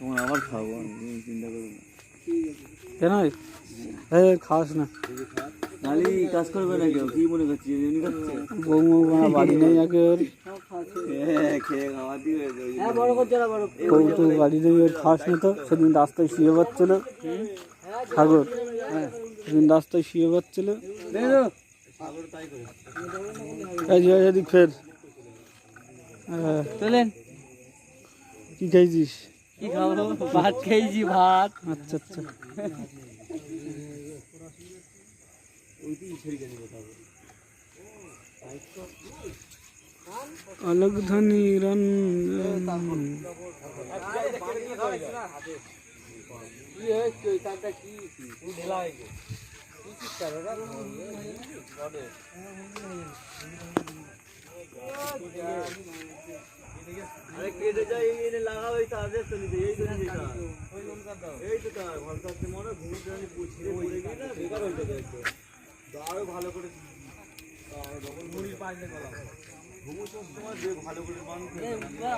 তখন আবার খাবো, চিন্তা করবো না। কেন খাওয়াস না? নালি কাজ করবে না কেউ, কি মনে করছি এমনি খাচ্ছে? বৌমা বাড়ি নেই আগে ওর, খেয়ে খাওয়াতেই হয়েছে। বউ তো বাড়ি নেই ওর, খাওয়াস না তো। সেদিন রাস্তায় শুয়ে পাচ্ছিল সাগর, সেদিন রাস্তায় শুয়ে পাচ্ছিল। এদিক ফের চলেন। কি খাইছিস? কি খাবো? ভাত খেয়েছি, ভাত। আচ্ছা আচ্ছা। अलग धनी रंजन আরে কেটে যাই এনে লাগাও, এই তার তো নিতে এই তো নিতে এই তো তার ভালো থাকতে মনে ঘুমোতে জানি পুছিয়ে পড়ে গিয়ে না বেকার হয়ে যাবে একদম। আরো ভালো করে যখন মুড়ির পাশে গেলাম ঘুমোর সময় ভালো করে বান